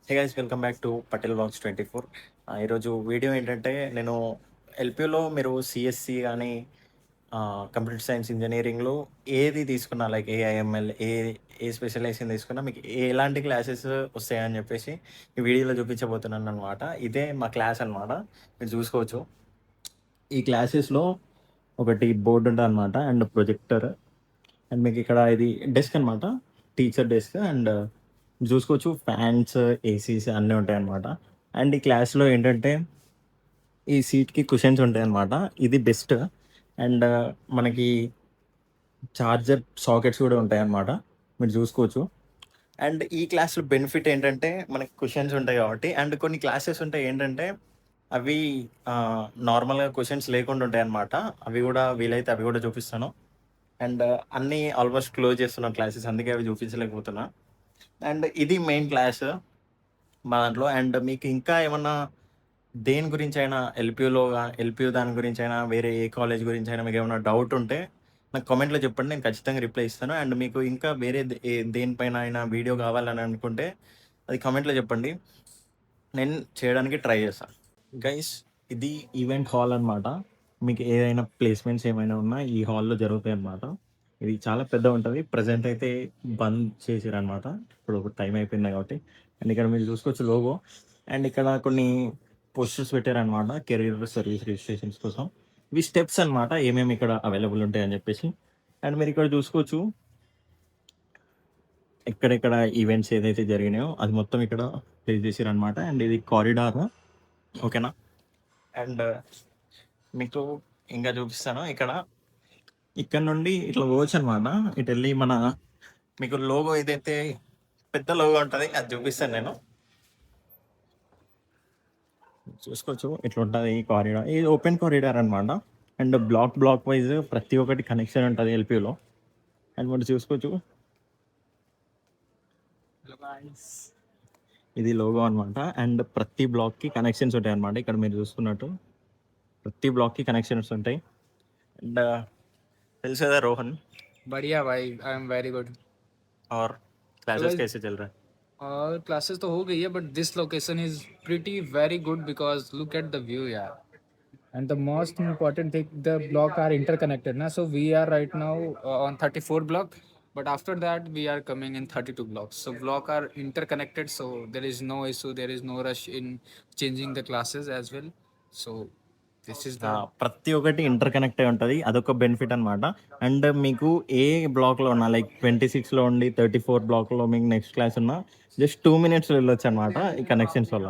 Hey guys, welcome back to Patel vlogs 24. ఈరోజు video ఏంటంటే నేను ఎల్పిలో మీరు సిఎస్సి కానీ కంప్యూటర్ సైన్స్ ఇంజనీరింగ్లో ఏది తీసుకున్నా లైక్ ఏఐఎంఎల్ ఏ స్పెషలైజేషన్ తీసుకున్నా మీకు ఎలాంటి క్లాసెస్ వస్తాయని చెప్పేసి ఈ వీడియోలో చూపించబోతున్నాను అనమాట. ఇదే మా క్లాస్ అనమాట. మీరు చూసుకోవచ్చు ఈ క్లాసెస్లో ఒకటి బోర్డు ఉంటుంది అనమాట అండ్ ప్రొజెక్టర్ అండ్ మీకు ఇక్కడ ఇది డెస్క్ అనమాట, టీచర్ డెస్క్. అండ్ చూసుకోవచ్చు ఫ్యాన్స్, ఏసీస్ అన్నీ ఉంటాయన్నమాట. అండ్ ఈ క్లాస్లో ఏంటంటే ఈ సీట్కి కుషన్స్ ఉంటాయన్నమాట. ఇది బెస్ట్. అండ్ మనకి చార్జర్ సాకెట్స్ కూడా ఉంటాయన్నమాట, మీరు చూసుకోవచ్చు. అండ్ ఈ క్లాస్లో బెనిఫిట్ ఏంటంటే మనకి క్వశ్చన్స్ ఉంటాయి కాబట్టి. అండ్ కొన్ని క్లాసెస్ ఉంటాయి ఏంటంటే అవి నార్మల్గా క్వశ్చన్స్ లేకుండా ఉంటాయి అన్నమాట. అవి కూడా వీలైతే అవి కూడా చూపిస్తాను. అండ్ అన్నీ ఆల్మోస్ట్ క్లోజ్ చేస్తున్న క్లాసెస్, అందుకే అవి చూపించలేకపోతున్నా. అండ్ ఇది మెయిన్ క్లాస్ మా దాంట్లో. అండ్ మీకు ఇంకా ఏమన్నా దేని గురించి అయినా ఎల్పియూ దాని గురించి అయినా వేరే ఏ కాలేజ్ గురించి అయినా మీకు ఏమైనా డౌట్ ఉంటే నాకు కామెంట్లో చెప్పండి, నేను ఖచ్చితంగా రిప్లై ఇస్తాను. అండ్ మీకు ఇంకా వేరే దేనిపైన అయినా వీడియో కావాలని అనుకుంటే అది కామెంట్లో చెప్పండి, నేను చేయడానికి ట్రై చేస్తాను. గైస్, ఇది ఈవెంట్ హాల్ అనమాట. మీకు ఏదైనా ప్లేస్మెంట్స్ ఏమైనా ఉన్నా ఈ హాల్లో జరుగుతాయి అన్నమాట. ఇది చాలా పెద్ద ఉంటుంది. ప్రజెంట్ అయితే బంద్ చేసిరనమాట, ఇప్పుడు టైం అయిపోయింది కాబట్టి. అండ్ ఇక్కడ మీరు చూసుకోవచ్చు లోగో. అండ్ ఇక్కడ కొన్ని పోస్టర్స్ పెట్టారనమాట కెరీర్ సర్వీస్ రిజిస్ట్రేషన్స్ కోసం. ఇవి స్టెప్స్ అనమాట, ఏమేమి ఇక్కడ అవైలబుల్ ఉంటాయని చెప్పేసి. అండ్ మీరు ఇక్కడ చూసుకోవచ్చు ఎక్కడెక్కడ ఈవెంట్స్ ఏదైతే జరిగినాయో అది మొత్తం ఇక్కడ ప్లేస్ చేసిరనమాట. అండ్ ఇది కారిడార్, ఓకేనా. అండ్ మీకు ఇంకా చూపిస్తాను. ఇక్కడ నుండి ఇట్లా పోవచ్చు అనమాట. ఇటు వెళ్ళి మీకు లోగో ఏదైతే పెద్ద లోగో ఉంటుంది అది చూపిస్తాను నేను. చూసుకోవచ్చు ఇట్లా ఉంటుంది ఈ కారిడార్. ఇది ఓపెన్ కారిడార్ అనమాట. అండ్ బ్లాక్ వైజ్ ప్రతి ఒక్కటి కనెక్షన్ ఉంటుంది ఎల్పిలో. అండ్ మనం చూసుకోవచ్చు ఇది లోగో అనమాట. అండ్ ప్రతి బ్లాక్కి కనెక్షన్స్ ఉంటాయి అనమాట. ఇక్కడ మీరు చూసుకున్నట్టు ప్రతి బ్లాక్కి కనెక్షన్స్ ఉంటాయి. అండ్ తెలుసు కదా రోహన్, बढ़िया भाई, आई एम वेरी गुड। और तो क्लासेस guys, कैसे चल रहा है? और क्लासेस तो हो गई है, but this location is pretty very good because look at the view यार। And the most important thing, the block are interconnected now, so we are right now on 34 block, but after that we are coming in 32 blocks, so block are interconnected, so there is no issue, there is no rush in changing the classes as well. So this is the ప్రతి ఒక్కటి inter connect అయి ఉంటుంది, అదొక benefit అనమాట. And మీకు ఏ బ్లాక్లో ఉన్నా like 26లో ఉండి 34 బ్లాక్లో మీకు నెక్స్ట్ క్లాస్ ఉన్నా జస్ట్ 2 minutes వెళ్ళొచ్చు అనమాట ఈ కనెక్షన్స్ వల్ల,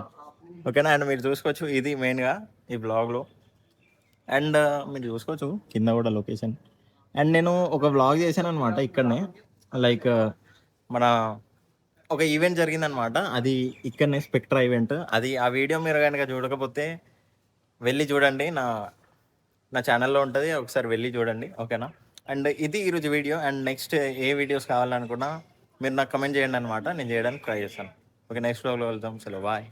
ఓకేనా. అండ్ మీరు చూసుకోవచ్చు ఇది మెయిన్గా ఈ బ్లాగ్లో. అండ్ మీరు చూసుకోవచ్చు కింద కూడా లొకేషన్. అండ్ నేను ఒక బ్లాగ్ చేశాను అనమాట ఇక్కడనే, లైక్ మన ఒక ఈవెంట్ జరిగిందనమాట. అది ఇక్కడనే స్పెక్ట్రా ఈవెంట్. అది ఆ వీడియో మీరు కనుక చూడకపోతే వెళ్ళి చూడండి, నా నా ఛానల్లో ఉంటుంది, ఒకసారి వెళ్ళి చూడండి, ఓకేనా. అండ్ ఇది ఈరోజు వీడియో. అండ్ నెక్స్ట్ ఏ వీడియోస్ కావాలనుకున్నా మీరు నాకు కమెంట్ చేయండి అనమాట, నేను చేయడానికి ట్రై చేస్తాను. ఓకే, నెక్స్ట్ వ్లాగ్లో వెళ్తాం. చలో బాయ్.